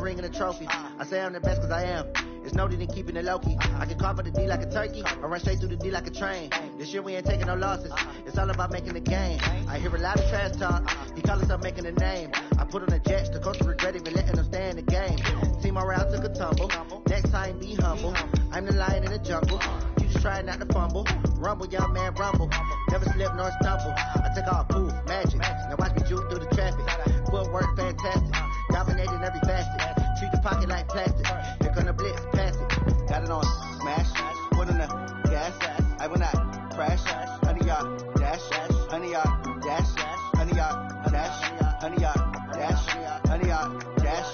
ring and a trophy. I say I'm the best because I am. It's no need in keeping it low-key. I can carve for the D like a turkey, or run straight through the D like a train. This year we ain't taking no losses. It's all about making the game. I hear a lot of trash talk. He call himself making a name. I put on the Jets. The coach regret even letting them stay in the game. Team morale took a tumble. Next time be humble. I'm the lion in the jungle. You just try not to fumble. Rumble, young man, rumble. Never slip nor stumble. I take off, poof, magic. Now watch me juke through the traffic. Footwork fantastic. Dominating every facet. Treat the pocket like plastic. Here come the blitz, pass it. Got it on smash. Put on the gas. I will not crash. 100-yard dash. 100-yard dash. 100-yard dash. 100-yard dash. 100-yard dash.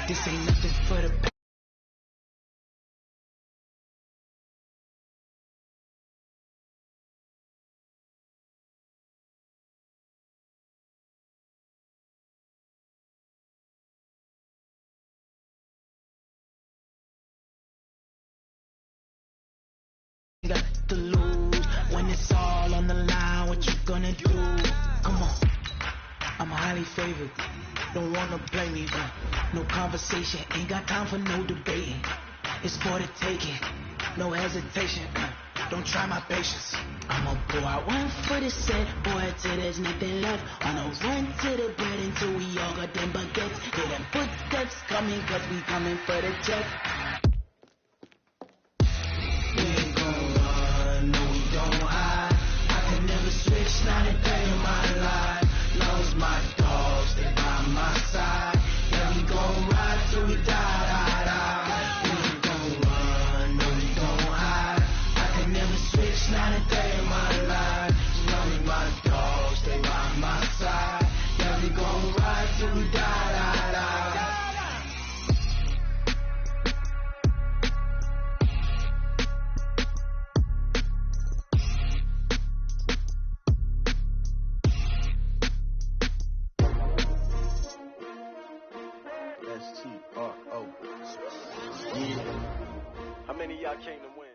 This ain't nothing for the got to lose when it's all on the line. What you gonna do? Come on, I'm highly favored. Don't wanna blame me, but no conversation. Ain't got time for no debating. It's for the taking, no hesitation. Don't try my patience. I'ma pour out one for the set, boy, till there's nothing left. On a run to the bread until we all got them baguettes. Hear them footsteps coming, cause we coming for the check. We ain't gon' run, no we don't hide. I can never switch, not a day in my life. Long as my dogs stay by my side. Yeah, we gon' ride till we die. We ain't gon' run, no we don't hide. I can never switch, not a day in my life. Long as my dogs stay by my side. Yeah, we gon' ride till we die. S-T-R-O. Yeah. How many of y'all came to win?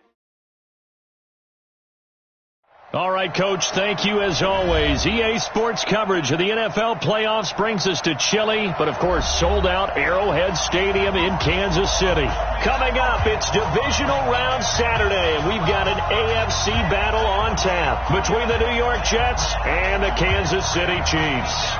All right, Coach, thank you as always. EA Sports coverage of the NFL playoffs brings us to chilly, but of course sold-out Arrowhead Stadium in Kansas City. Coming up, it's Divisional Round Saturday, and we've got an AFC battle on tap between the New York Jets and the Kansas City Chiefs.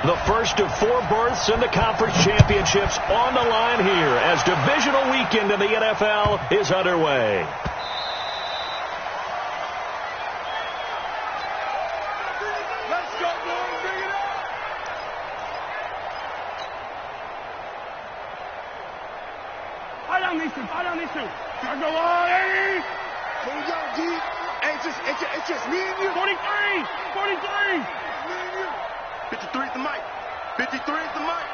The first of 4 berths in the conference championships on the line here as divisional weekend in the NFL is underway. Let's go, boys. Bring it up. Fire down these two. Fire down these two. I go on, Eddie. Here we go, D. It's just me and you. 43. 43. Me and you. 53 is the mic. 53 is the mic.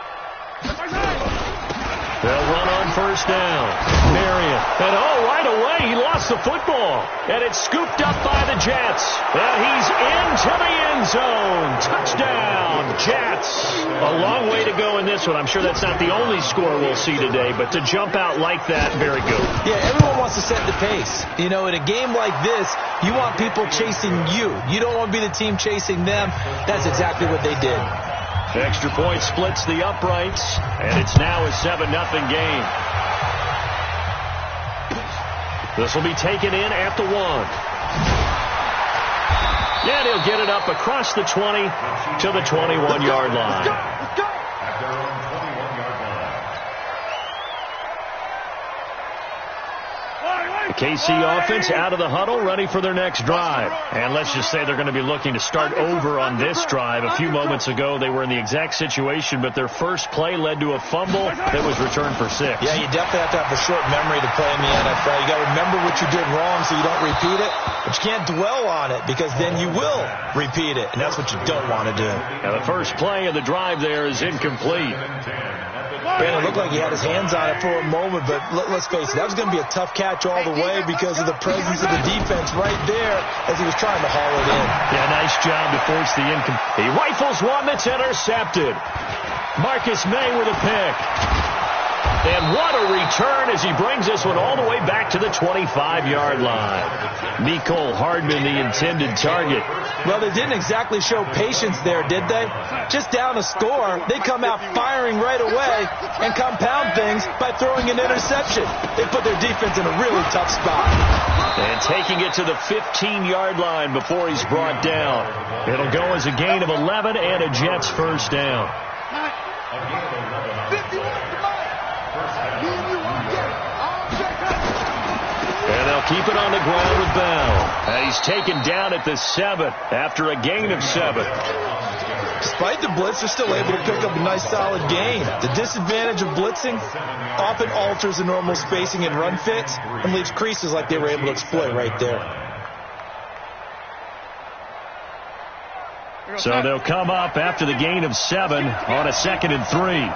They'll run on first down. Marion. And right away, he lost the football. And it's scooped up by the Jets. And he's into the end zone. Touchdown, Jets. A long way to go in this one. I'm sure that's not the only score we'll see today, but to jump out like that, very good. Yeah, everyone wants to set the pace. You know, in a game like this, you want people chasing you. You don't want to be the team chasing them. That's exactly what they did. Extra point splits the uprights, and it's now a 7-0 game. This will be taken in at the 1. And he'll get it up across the 20 to the 21-yard line. Let's go. The KC offense out of the huddle, ready for their next drive. And let's just say they're going to be looking to start over on this drive. A few moments ago, they were in the exact situation, but their first play led to a fumble that was returned for 6. Yeah, you definitely have to have a short memory to play in the NFL. You got to remember what you did wrong so you don't repeat it, but you can't dwell on it because then you will repeat it, and that's what you don't want to do. Now, the first play of the drive there is incomplete. Brandon, it looked like he had his hands on it for a moment, but let's face it, that was going to be a tough catch all the way because of the presence of the defense right there as he was trying to haul it in. Yeah, nice job to force the incomplete. He rifles one that's intercepted. Marcus May with a pick. And what a return as he brings this one all the way back to the 25-yard line. Mecole Hardman, the intended target. Well, they didn't exactly show patience there, did they? Just down a score, they come out firing right away and compound things by throwing an interception. They put their defense in a really tough spot. And taking it to the 15-yard line before he's brought down. It'll go as a gain of 11 and a Jets first down. And they'll keep it on the ground with Bell. And he's taken down at the 7 after a gain of 7. Despite the blitz, they're still able to pick up a nice solid gain. The disadvantage of blitzing often alters the normal spacing and run fits and leaves creases like they were able to exploit right there. So they'll come up after the gain of 7 on a 2nd and 3.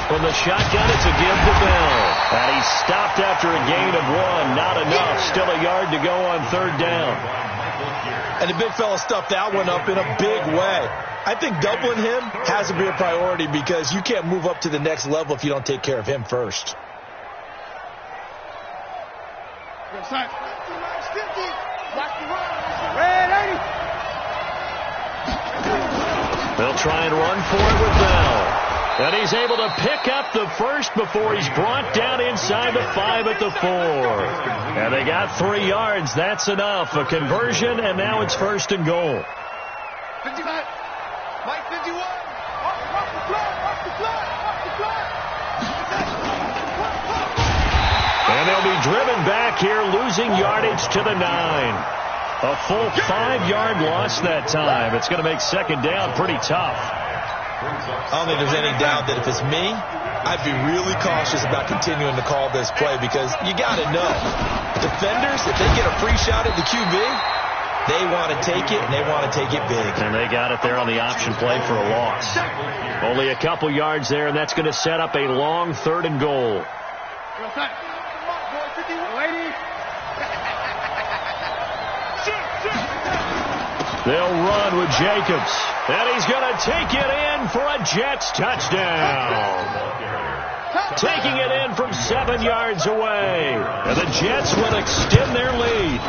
From the shotgun, it's a give to Bell. And he's stopped after a gain of 1. Not enough. Still a yard to go on 3rd down. And the big fella stuffed that one up in a big way. I think doubling him has to be a priority because you can't move up to the next level if you don't take care of him first. They'll try and run for it with Bell. And he's able to pick up the first before he's brought down inside the 5 at the 4. And they got 3 yards. That's enough. A conversion, and now it's 1st and goal. 55. Mike 51. Off the flat. And they'll be driven back here, losing yardage to the 9. A full 5-yard loss that time. It's going to make 2nd down pretty tough. I don't think there's any doubt that if it's me, I'd be really cautious about continuing to call this play because you got to know. Defenders, if they get a free shot at the QB, they want to take it, and they want to take it big. And they got it there on the option play for a loss. Only a couple yards there, and that's going to set up a long 3rd and goal. They'll run with Jacobs. And he's going to take it in for a Jets touchdown. Taking it in from 7 yards away. And the Jets will extend their lead.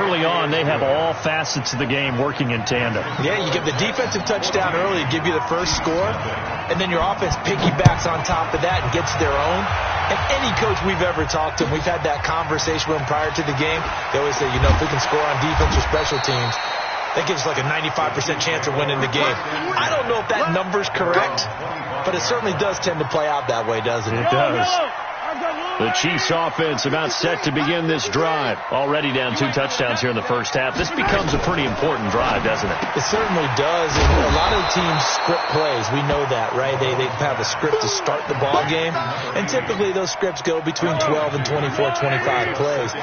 Early on, they have all facets of the game working in tandem. Yeah, you get the defensive touchdown early to give you the first score, and then your offense piggybacks on top of that and gets their own. And any coach we've ever talked to, and we've had that conversation with them prior to the game, they always say, you know, if we can score on defense or special teams, that gives us like a 95% chance of winning the game. I don't know if that number's correct, but it certainly does tend to play out that way, doesn't it? It does. The Chiefs offense about set to begin this drive. Already down 2 touchdowns here in the first half. This becomes a pretty important drive, doesn't it? It certainly does. And a lot of the teams script plays. We know that, right? They have a script to start the ball game. And typically those scripts go between 12 and 24, 25 plays.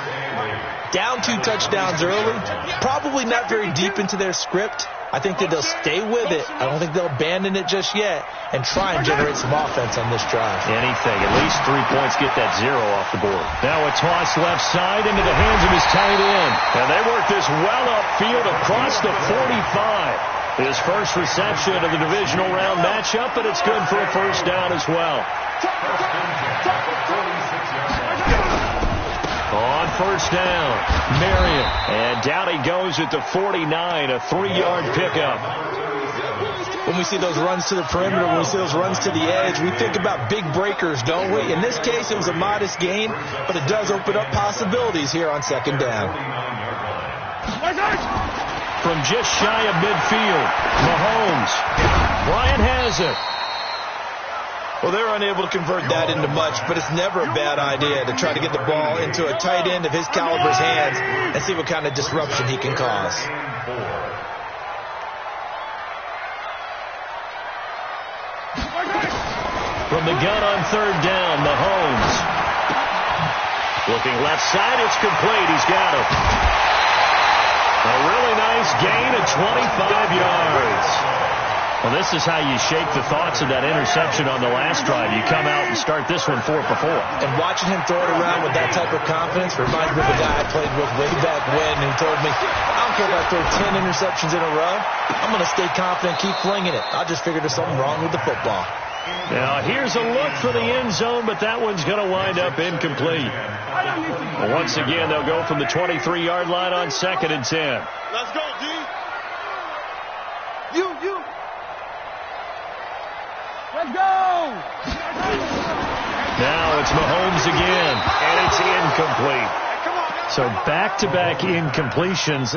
Down 2 touchdowns early. Probably not very deep into their script. I think that they'll stay with it. I don't think they'll abandon it just yet and try and generate some offense on this drive. Anything. At least 3 points, get that 0 off the board. Now a toss left side into the hands of his tight end. And they work this well upfield across the 45. His first reception of the divisional round matchup, and it's good for a first down as well. On first down, Marion. And down he goes at the 49, a 3-yard pickup. when we see those runs to the perimeter, when we see those runs to the edge, we think about big breakers, don't we? In this case, it was a modest gain, but it does open up possibilities here on second down. From just shy of midfield, Mahomes. Bryant has it. Well, they're unable to convert that into much, but it's never a bad idea to try to get the ball into a tight end of his caliber's hands and see what kind of disruption he can cause. From the gun on third down, Mahomes. Looking left side, it's complete. He's got it. A really nice gain of 25 yards. Well, this is how you shake the thoughts of that interception on the last drive. You come out and start this one 4 for 4. And watching him throw it around with that type of confidence reminds me of a guy I played with way back when who told me, I don't care if I throw 10 interceptions in a row. I'm going to stay confident, keep flinging it. I just figured there's something wrong with the football. Now, here's a look for the end zone, but that one's going to wind up incomplete. Well, once again, they'll go from the 23-yard line on 2nd and 10. Let's go, D. You. Let's go. Now it's Mahomes again, and it's incomplete. So back-to-back incompletions.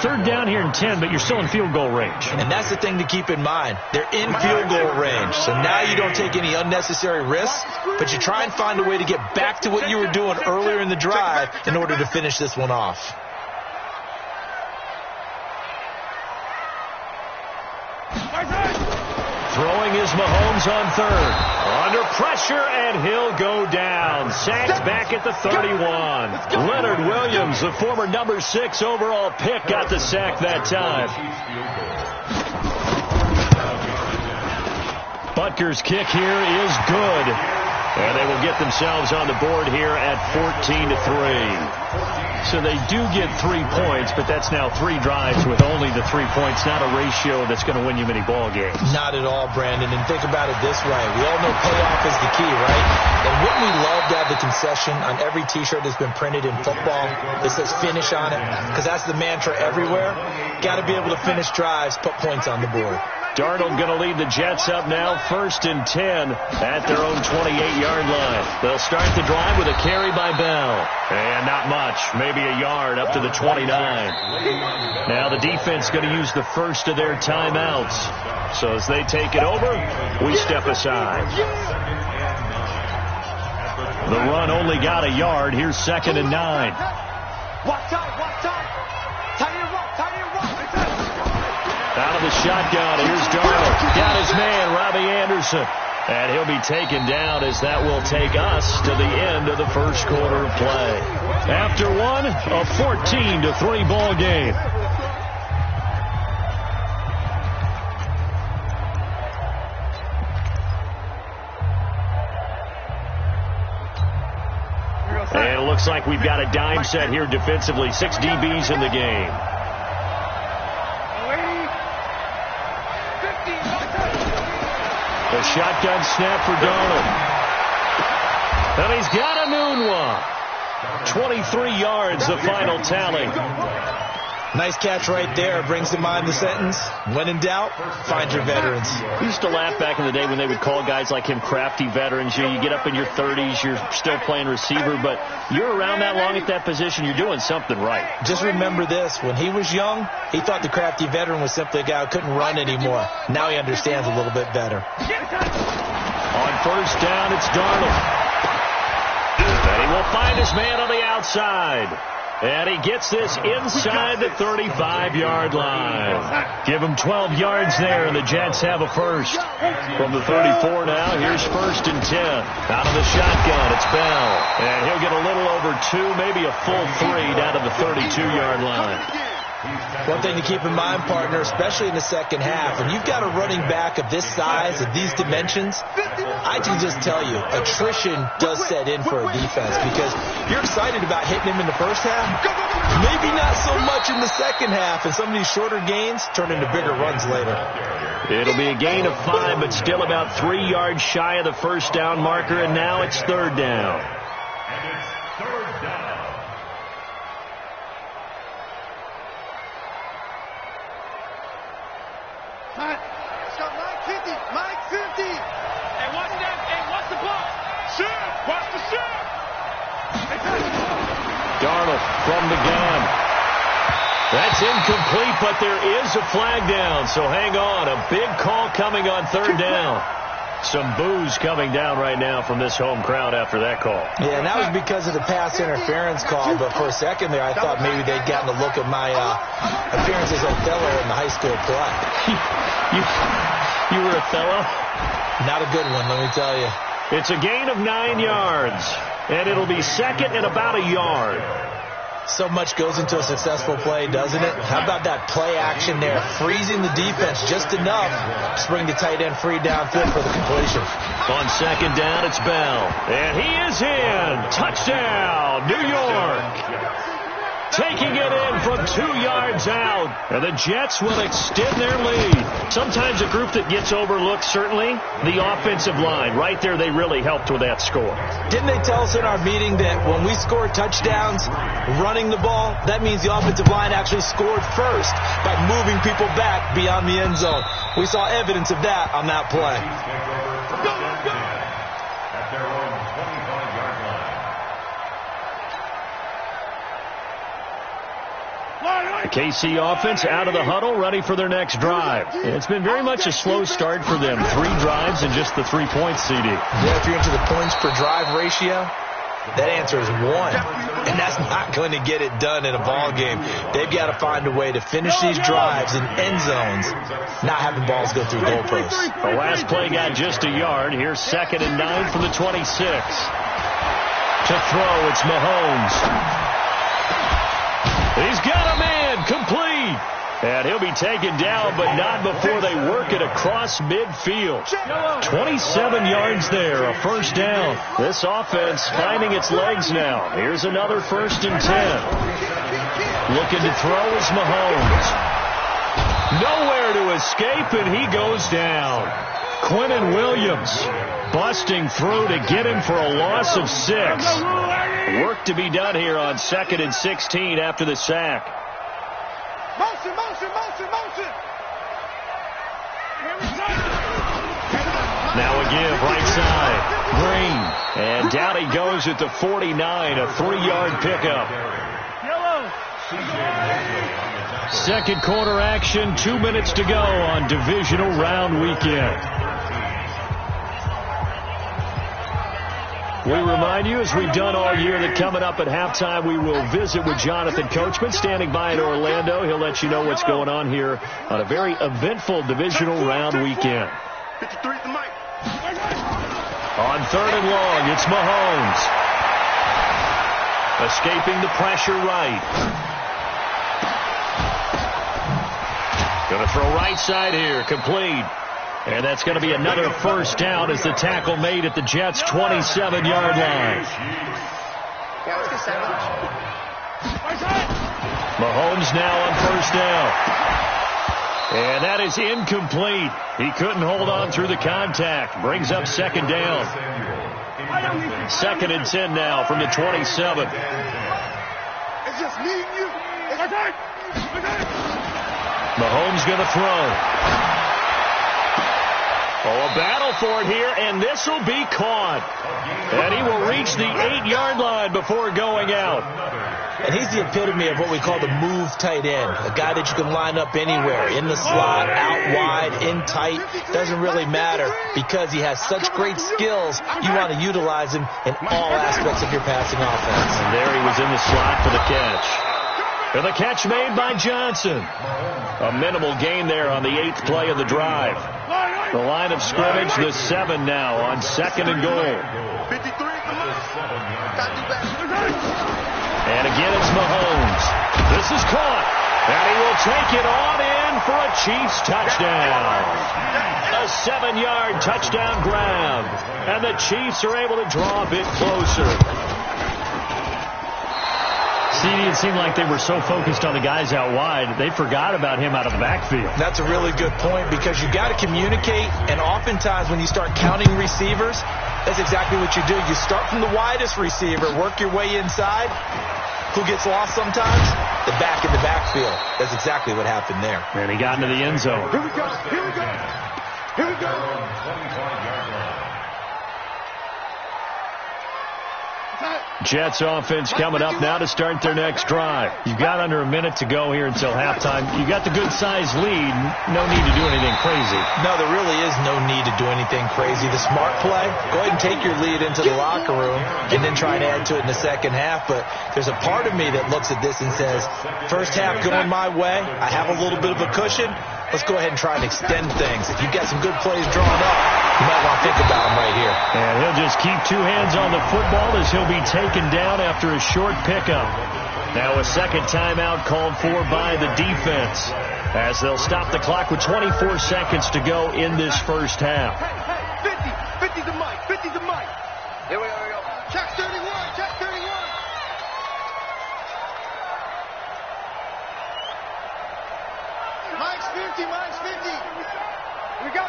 Third down here in 10, but you're still in field goal range. And that's the thing to keep in mind. They're in field goal range. So now you don't take any unnecessary risks, but you try and find a way to get back to what you were doing earlier in the drive in order to finish this one off. Throwing is Mahomes on third. Under pressure, and he'll go down. Sacked back at the 31. Leonard Williams, the former number 6 overall pick, got the sack that time. Butker's kick here is good. And they will get themselves on the board here at 14-3. So they do get 3 points, but that's now 3 drives with only the 3 points, not a ratio that's going to win you many ball games. Not at all, Brandon. And think about it this way. We all know payoff is the key, right? And wouldn't we love to have the concession on every T-shirt that's been printed in football that says finish on it? Because that's the mantra everywhere. Got to be able to finish drives, put points on the board. Darnold going to lead the Jets up now, 1st and 10 at their own 28-yard line. They'll start the drive with a carry by Bell. And not much, maybe a yard up to the 29. Now the defense going to use the first of their timeouts. So as they take it over, we step aside. The run only got a yard. Here's 2nd and 9. Out of the shotgun, here's Darnold. Got his man, Robbie Anderson. And he'll be taken down as that will take us to the end of the first quarter of play. After one, a 14-3 ball game. And it looks like we've got a dime set here defensively. 6 DBs in the game. The shotgun snap for Darnold. And he's got a noon one. 23 yards, the final tally. Nice catch right there. Brings to mind the sentence, when in doubt, find your veterans. We used to laugh back in the day when they would call guys like him crafty veterans. You get up in your 30s, you're still playing receiver, but you're around that long at that position, you're doing something right. Just remember this. When he was young, he thought the crafty veteran was simply a guy who couldn't run anymore. Now he understands a little bit better. On first down, it's Darnold. And he will find his man on the outside. And he gets this inside the 35-yard line. Give him 12 yards there, and the Jets have a first. From the 34 now, here's 1st and 10. Out of the shotgun, it's Bell. And he'll get a little over 2, maybe a full 3 down to the 32-yard line. One thing to keep in mind, partner, especially in the second half, when you've got a running back of this size, of these dimensions, I can just tell you, attrition does set in for a defense because you're excited about hitting him in the first half, maybe not so much in the second half, and some of these shorter gains turn into bigger runs later. It'll be a gain of 5, but still about 3 yards shy of the first down marker, and now it's 3rd down. Mike 50. Hey, what's the ball? Shoot. Watch the shoot. Darnold from the gun. That's incomplete, but there is a flag down, so hang on. A big call coming on third down. Some boos coming down right now from this home crowd after that call. Yeah, and that was because of the pass interference call, but for a second there I thought maybe they'd gotten a look at my appearance as Othello in the high school play. You were Othello? Not a good one, let me tell you. It's a gain of 9 yards, and it'll be second and about a yard. So much goes into a successful play, doesn't it? How about that play action there? Freezing the defense just enough to bring the tight end free downfield for the completion. On second down, it's Bell. And he is in. Touchdown, New York. Taking it in from 2 yards out. And the Jets will extend their lead. Sometimes a group that gets overlooked, certainly, the offensive line. Right there, they really helped with that score. Didn't they tell us in our meeting that when we score touchdowns running the ball, that means the offensive line actually scored first by moving people back beyond the end zone? We saw evidence of that on that play. At their own 25-yard line. The KC offense out of the huddle, ready for their next drive. It's been very much a slow start for them. 3 drives and just the 3 points, CD. Yeah, if you're into the points per drive ratio, that answer is 1. And that's not going to get it done in a ball game. They've got to find a way to finish these drives in end zones, not having balls go through goalposts. The last play got just a yard. Here's second and 9 from the 26. To throw, it's Mahomes. He's got a man, complete. And he'll be taken down, but not before they work it across midfield. 27 yards there, a first down. This offense finding its legs now. Here's another 1st and 10. Looking to throw is Mahomes. Nowhere to escape, and he goes down. Quinnen Williams busting through to get him for a loss of 6. Work to be done here on 2nd and 16 after the sack. Motion. Now a give, right side. Green. And down he goes at the 49, a 3-yard pickup. Second quarter action, 2 minutes to go on divisional round weekend. We remind you, as we've done all year, that coming up at halftime, we will visit with Jonathan Coachman, standing by in Orlando. He'll let you know what's going on here on a very eventful divisional round weekend. 53 the mic. On 3rd and long, it's Mahomes. Escaping the pressure right. Going to throw right side here, complete. And that's going to be another first down as the tackle made at the Jets' 27-yard line. Mahomes now on first down. And that is incomplete. He couldn't hold on through the contact. Brings up second down. 2nd and 10 now from the 27. It's just me and you. Mahomes going to throw. Oh, a battle for it here, and this will be caught. And he will reach the 8-yard line before going out. And he's the epitome of what we call the move tight end, a guy that you can line up anywhere, in the slot, out wide, in tight. Doesn't really matter because he has such great skills. You want to utilize him in all aspects of your passing offense. And there he was in the slot for the catch. And the catch made by Johnson. A minimal gain there on the 8th play of the drive. The line of scrimmage, the 7 now on 2nd and goal. And again, it's Mahomes. This is caught. And he will take it on in for a Chiefs touchdown. A 7-yard touchdown grab. And the Chiefs are able to draw a bit closer. CD, it seemed like they were so focused on the guys out wide, they forgot about him out of the backfield. That's a really good point because you got to communicate, and oftentimes when you start counting receivers, that's exactly what you do. You start from the widest receiver, work your way inside. Who gets lost sometimes? The back in the backfield. That's exactly what happened there. And he got into the end zone. Here we go. Here we go. 25-yard line. Jets offense coming up now to start their next drive. You've got under a minute to go here until halftime. You got the good-sized lead. No need to do anything crazy. No, there really is no need to do anything crazy. The smart play, go ahead and take your lead into the locker room and then try and add to it in the second half. But there's a part of me that looks at this and says, first half going my way, I have a little bit of a cushion. Let's go ahead and try and extend things. If you've got some good plays drawn up, you might want to think about them right here. And he'll just keep two hands on the football as he'll be taken down after a short pickup. Now a second timeout called for by the defense as they'll stop the clock with 24 seconds to go in this first half. 50 to Mike. 50 to Mike. Here we go. Check 31. Check 31. Mike's 50. Mike's 50. Here we go.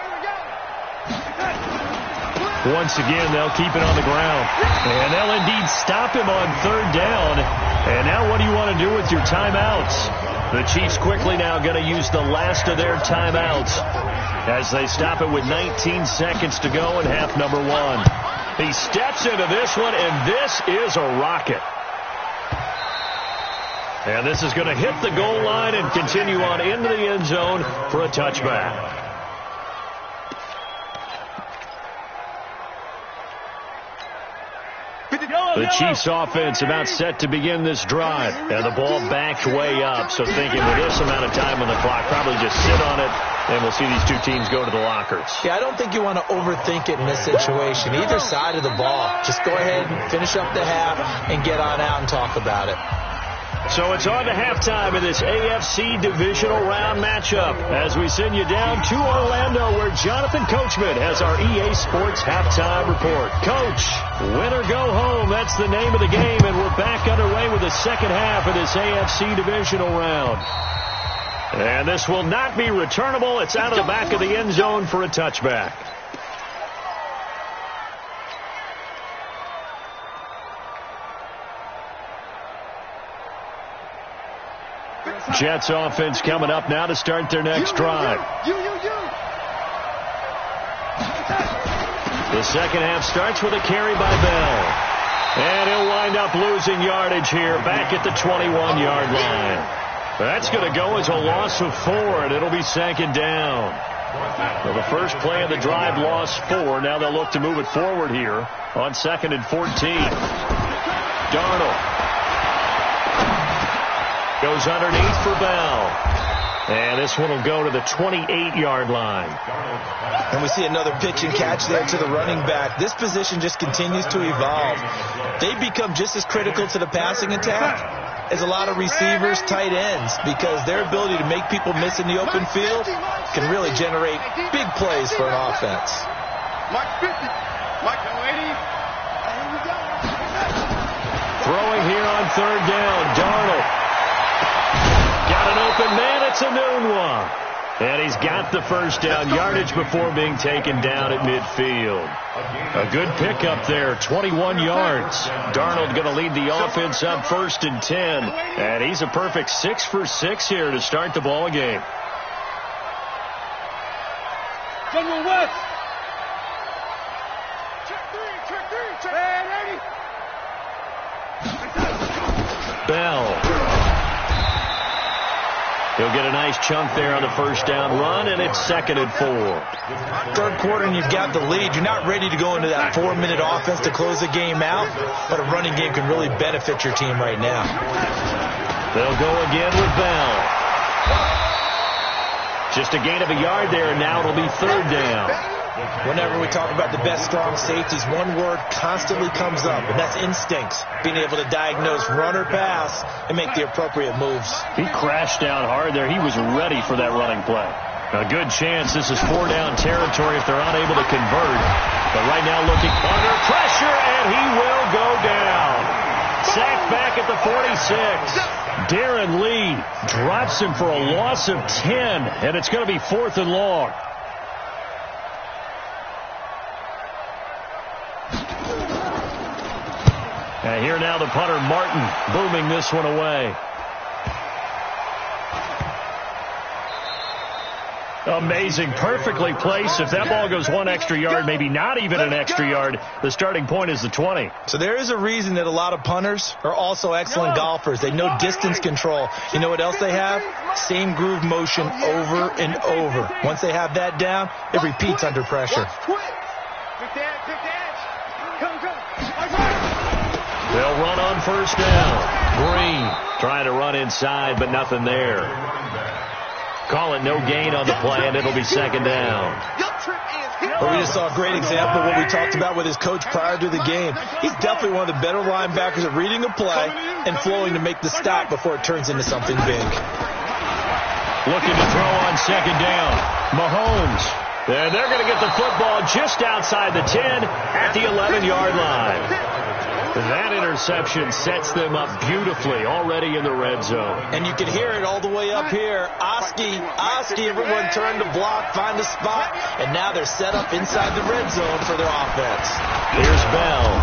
Once again, they'll keep it on the ground. And they'll indeed stop him on third down. And now what do you want to do with your timeouts? The Chiefs quickly now going to use the last of their timeouts as they stop it with 19 seconds to go in half number one. He steps into this one, and this is a rocket. And this is going to hit the goal line and continue on into the end zone for a touchback. The Chiefs offense about set to begin this drive. And the ball backed way up. So thinking with this amount of time on the clock, probably just sit on it, and we'll see these two teams go to the lockers. Yeah, I don't think you want to overthink it in this situation. Either side of the ball. Just go ahead and finish up the half and get on out and talk about it. So it's on to halftime in this AFC divisional round matchup as we send you down to Orlando where Jonathan Coachman has our EA Sports halftime report. Coach, win or go home, that's the name of the game, and we're back underway with the second half of this AFC divisional round. And this will not be returnable. It's out of the back of the end zone for a touchback. Jets offense coming up now to start their next drive. The second half starts with a carry by Bell. And he'll wind up losing yardage here back at the 21-yard line. That's going to go as a loss of 4, and it'll be second down. Well, the first play of the drive lost 4. Now they'll look to move it forward here on 2nd and 14. Darnold goes underneath for Bell. And this one will go to the 28-yard line. And we see another pitch and catch there to the running back. This position just continues to evolve. They become just as critical to the passing attack as a lot of receivers, tight ends, because their ability to make people miss in the open field can really generate big plays for an offense. Mike 50. Mike 80. Throwing here on third down, Darnold. Got an open man, it's a noon one. And he's got the first down yardage before being taken down at midfield. A good pickup there, 21 yards. Darnold going to lead the offense up 1st and 10. And he's a perfect 6 for 6 here to start the ball game. General West. Check 3. Bell. He'll get a nice chunk there on the first down run, and it's 2nd and 4. Third quarter, and you've got the lead. You're not ready to go into that 4-minute offense to close the game out, but a running game can really benefit your team right now. They'll go again with Bell. Just a gain of a yard there, and now it'll be third down. Whenever we talk about the best strong safeties, one word constantly comes up, and that's instincts. Being able to diagnose run or pass and make the appropriate moves. He crashed down hard there. He was ready for that running play. A good chance this is 4-down territory if they're unable to convert. But right now looking under pressure, and he will go down. Sacked back at the 46. Darren Lee drops him for a loss of 10, and it's going to be 4th and long. And here now the punter, Martin, booming this one away. Amazing. Perfectly placed. If that ball goes one extra yard, maybe not even an extra yard, the starting point is the 20. So there is a reason that a lot of punters are also excellent golfers. They know distance control. You know what else they have? Same groove motion over and over. Once they have that down, it repeats under pressure. They'll run on first down. Green trying to run inside, but nothing there. Call it no gain on the play, and it'll be second down. Well, we just saw a great example of what we talked about with his coach prior to the game. He's definitely one of the better linebackers at reading a play and flowing to make the stop before it turns into something big. Looking to throw on second down. Mahomes. And they're going to get the football just outside the 10 at the 11-yard line. That interception sets them up beautifully already in the red zone. And you can hear it all the way up here. Oski, everyone turned to block, find a spot, and now they're set up inside the red zone for their offense. Here's Bell.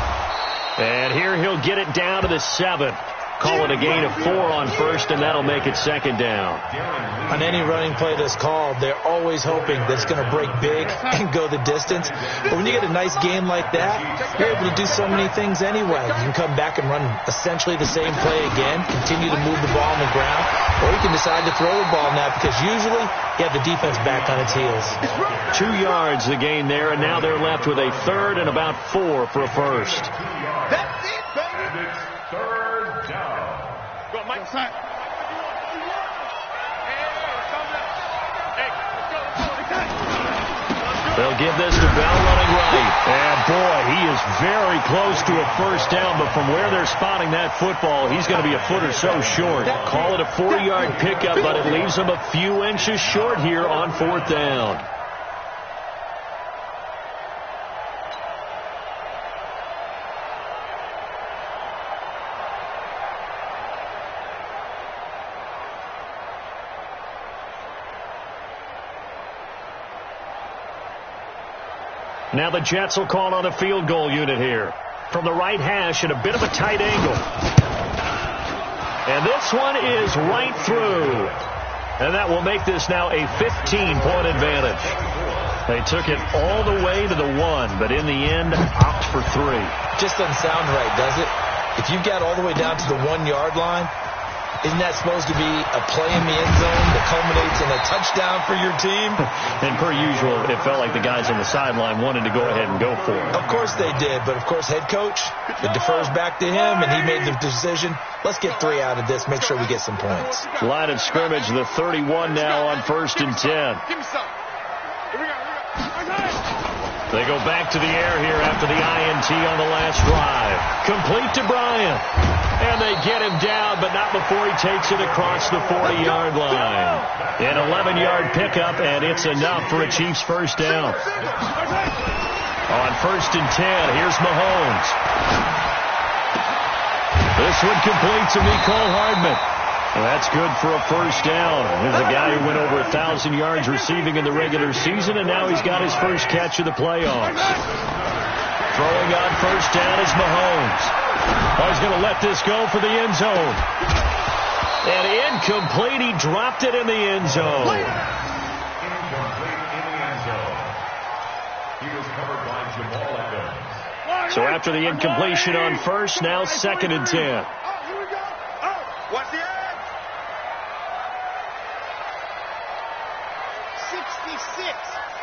And here he'll get it down to the 7. Call it a gain of 4 on first, and that'll make it second down. On any running play that's called, they're always hoping that it's going to break big and go the distance. But when you get a nice game like that, you're able to do so many things anyway. You can come back and run essentially the same play again, continue to move the ball on the ground, or you can decide to throw the ball now because usually you have the defense back on its heels. 2 yards the gain there, and now they're left with a third and about 4 for a first. That's it, baby. Third down. Go, Mike. They'll give this to Bell running right. And boy, he is very close to a first down, but from where they're spotting that football, he's going to be a foot or so short. Call it a 4-yard pickup, but it leaves him a few inches short here on 4th down. Now the Jets will call on a field goal unit here. From the right hash at a bit of a tight angle. And this one is right through. And that will make this now a 15-point advantage. They took it all the way to the 1, but in the end, opt for 3. Just doesn't sound right, does it? If you got all the way down to the 1-yard line, isn't that supposed to be a play in the end zone that culminates in a touchdown for your team? And per usual, it felt like the guys on the sideline wanted to go ahead and go for it. Of course they did, but of course head coach, it defers back to him, and he made the decision, let's get 3 out of this, make sure we get some points. Line of scrimmage, the 31 now on 1st and 10. Give me some. Here we go. They go back to the air here after the INT on the last drive. Complete to Bryant. And they get him down, but not before he takes it across the 40-yard line. An 11-yard pickup, and it's enough for a Chiefs first down. On 1st and 10, here's Mahomes. This one complete to Mecole Hardman. And that's good for a first down. There's a guy who went over 1,000 yards receiving in the regular season, and now he's got his first catch of the playoffs. Throwing on first down is Mahomes. Oh, he's going to let this go for the end zone. And incomplete. He dropped it in the end zone. Incomplete in the end zone. He was covered by Jamal Adams. So after the incompletion on first, now 2nd and 10. Oh, here we go. Oh, watch the edge. 66.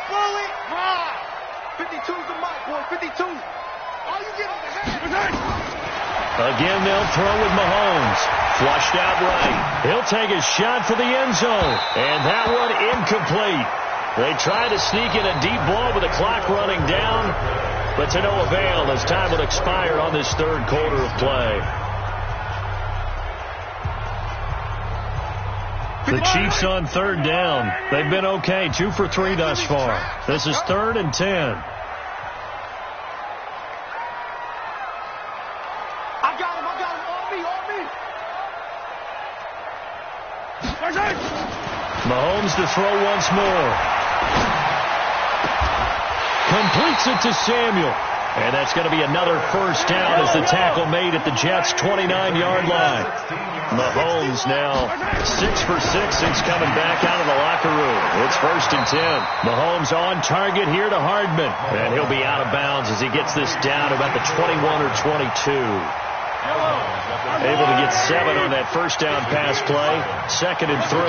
Bullet high. 52's the mark, boy. 52. Oh, you get on the head. Again, they'll throw with Mahomes. Flushed out right. He'll take a shot for the end zone. And that one incomplete. They try to sneak in a deep ball with the clock running down, but to no avail as time will expire on this 3rd quarter of play. The Chiefs on 3rd down. They've been okay, 2 for 3 thus far. This is 3rd and 10. Mahomes to throw once more. Completes it to Samuel. And that's going to be another first down as the tackle made at the Jets' 29-yard line. Mahomes now 6 for 6 since coming back out of the locker room. It's 1st and 10. Mahomes on target here to Hardman. And he'll be out of bounds as he gets this down about the 21 or 22. Able to get 7 on that first down pass play. 2nd and 3.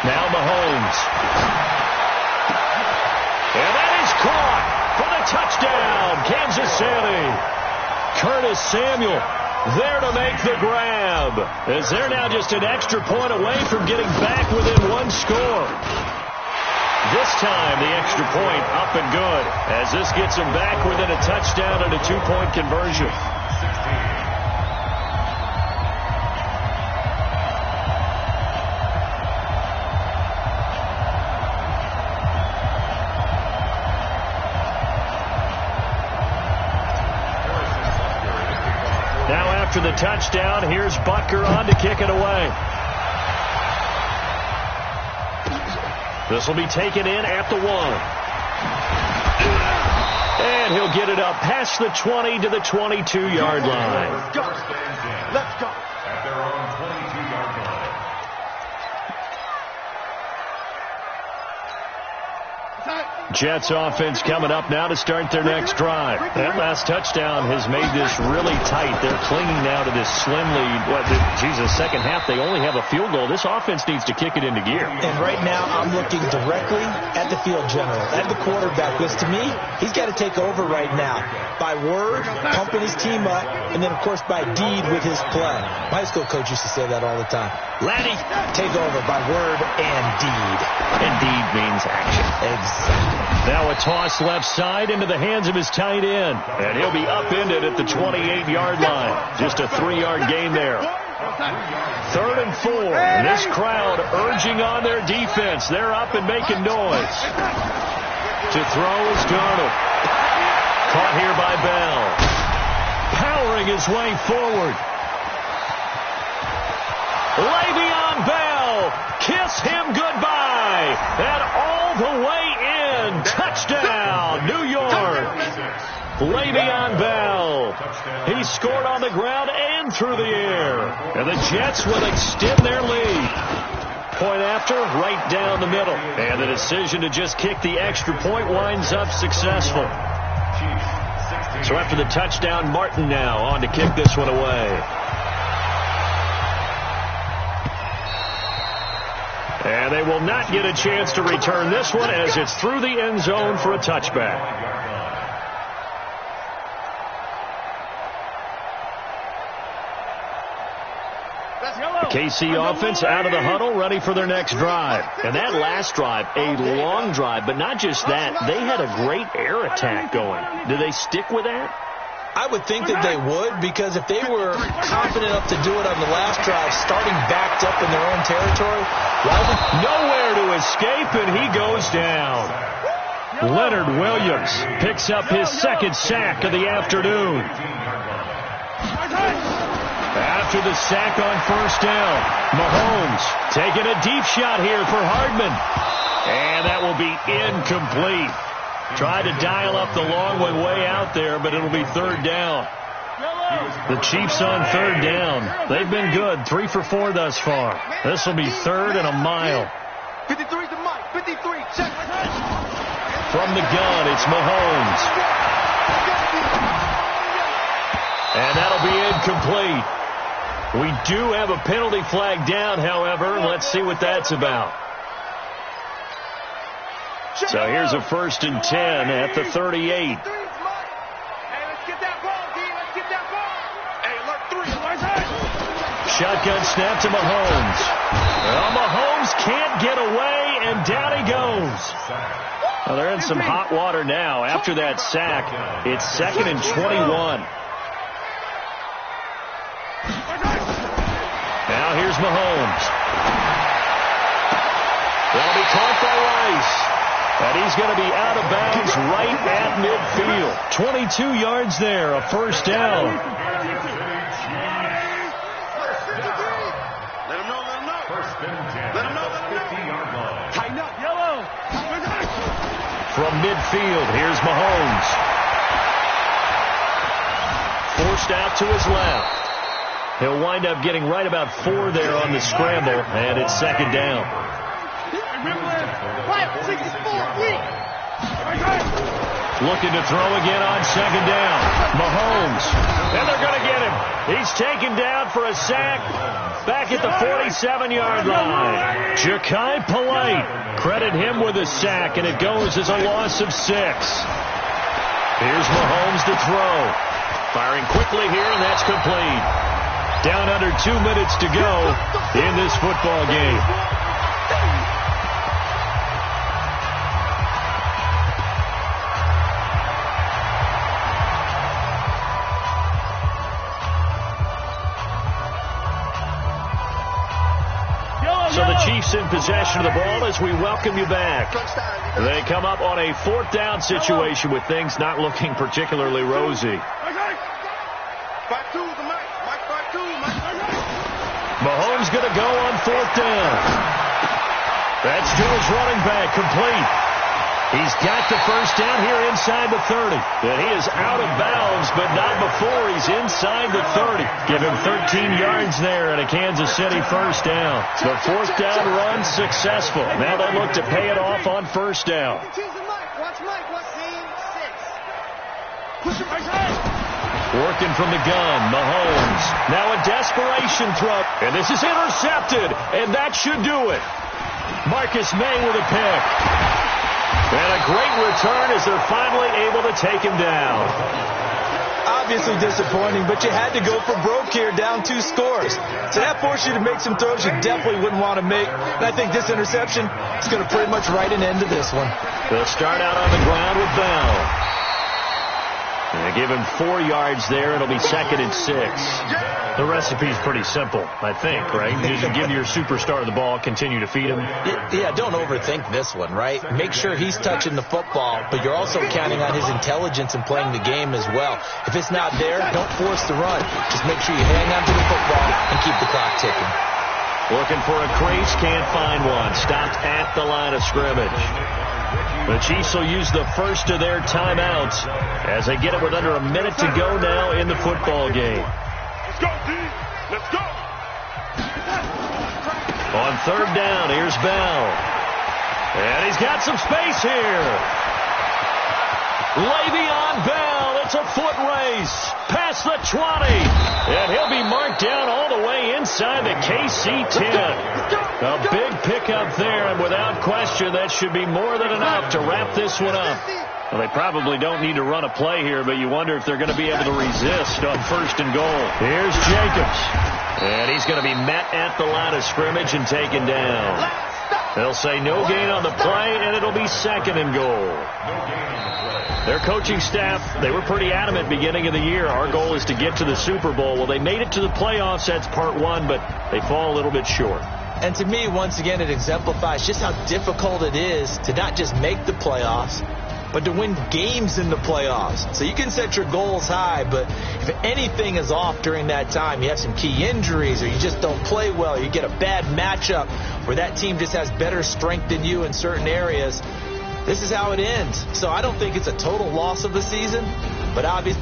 Now Mahomes. And that is caught for the touchdown, Kansas City. Curtis Samuel there to make the grab, as they're now just an extra point away from getting back within 1 score. This time, the extra point up and good, as this gets them back within a touchdown and a 2-point conversion. Now after the touchdown, here's Butker on to kick it away. This will be taken in at the 1. And he'll get it up past the 20 to the 22-yard line. Let's go. Let's go. At their own 22-yard line. Jets offense coming up now to start their next drive. That last touchdown has made this really tight. They're clinging now to this slim lead. Second half, they only have a field goal. This offense needs to kick it into gear. And right now, I'm looking directly at the field general, at the quarterback, because to me, he's got to take over right now. By word, pumping his team up, and then, of course, by deed with his play. My high school coach used to say that all the time. Laddie, take over by word and deed. And deed means action. Exactly. Now a toss left side into the hands of his tight end. And he'll be upended at the 28-yard line. Just a 3-yard gain there. 3rd and 4. This crowd urging on their defense. They're up and making noise. To throw is Darnold. Caught here by Bell. Powering his way forward. Le'Veon Bell. Kiss him goodbye. And all the way in. Touchdown, New York. Le'Veon Bell. He scored on the ground and through the air. And the Jets will extend their lead. Point after, right down the middle. And the decision to just kick the extra point winds up successful. So after the touchdown, Martin now on to kick this one away. And they will not get a chance to return this one as it's through the end zone for a touchback. The KC offense out of the huddle, ready for their next drive. And that last drive, a long drive, but not just that. They had a great air attack going. Do they stick with that? I would think that they would, because if they were confident enough to do it on the last drive, starting backed up in their own territory, nowhere to escape, and he goes down. Leonard Williams picks up his 2nd sack of the afternoon. After the sack on first down, Mahomes taking a deep shot here for Hardman. And that will be incomplete. Tried to dial up the long one way out there, but it'll be 3rd down. The Chiefs on 3rd down. They've been good, 3 for 4 thus far. This will be 3rd and a mile. 53 to Mike. 53. Check. From the gun, it's Mahomes. And that'll be incomplete. We do have a penalty flag down, however. Let's see what that's about. So here's a 1st and 10 at the 38. Hey, let's get that ball, D. Let's get that ball. Hey, alert 3. Shotgun snap to Mahomes. Well, Mahomes can't get away, and down he goes. Well, they're in some hot water now. After that sack, it's 2nd and 21. Now here's Mahomes. That'll be caught by Rice. And he's going to be out of bounds right at midfield. 22 yards there, a 1st down. Let him know. 1st and 10. Let him know. 50-yard line. Tighten up. Yellow. midfield. Here's Mahomes. Forced out to his left. He'll wind up getting right about 4 there on the scramble, and it's second down. Looking to throw again on second down. Mahomes. And they're going to get him. He's taken down for a sack back at the 47-yard line. Ja'Kai Polite. Credit him with a sack, and it goes as a loss of 6. Here's Mahomes to throw. Firing quickly here, and that's complete. Down under 2 minutes to go in this football game. So the Chiefs in possession of the ball as we welcome you back. They come up on a 4th down situation with things not looking particularly rosy. Mahomes going to go on 4th down. That's to his running back, complete. He's got the first down here inside the 30. And he is out of bounds, but not before he's inside the 30. Give him 13 yards there and a Kansas City first down. The 4th down run successful. Now they look to pay it off on first down. Working from the gun, Mahomes. Now a desperation throw. And this is intercepted. And that should do it. Marcus May with a pick. And a great return as they're finally able to take him down. Obviously disappointing, but you had to go for broke here, down 2 scores. So that forced you to make some throws you definitely wouldn't want to make. And I think this interception is going to pretty much write an end to this one. They'll start out on the ground with Bell. They give him 4 yards there. It'll be 2nd and 6. The recipe's pretty simple, I think, right? You give your superstar the ball, continue to feed him. Yeah, don't overthink this one, right? Make sure he's touching the football, but you're also counting on his intelligence in playing the game as well. If it's not there, don't force the run. Just make sure you hang on to the football and keep the clock ticking. Looking for a crease, can't find one. Stopped at the line of scrimmage. The Chiefs will use the first of their timeouts as they get it with under a minute to go now in the football game. Let's go, D. Let's go. On 3rd down, here's Bell. And he's got some space here. Le'Veon Bell, it's a foot race. Past the 20. And he'll be marked down all the way inside the KC 10. A big pickup there, and without question, that should be more than enough to wrap this one up. Well, they probably don't need to run a play here, but you wonder if they're going to be able to resist on 1st and goal. Here's Jacobs. And he's going to be met at the line of scrimmage and taken down. They'll say no gain on the play, and it'll be 2nd and goal. Their coaching staff, they were pretty adamant beginning of the year. Our goal is to get to the Super Bowl. Well, they made it to the playoffs. That's part 1, but they fall a little bit short. And to me, once again, it exemplifies just how difficult it is to not just make the playoffs, but to win games in the playoffs. So you can set your goals high, but if anything is off during that time, you have some key injuries or you just don't play well, or you get a bad matchup where that team just has better strength than you in certain areas, this is how it ends. So I don't think it's a total loss of the season, but obviously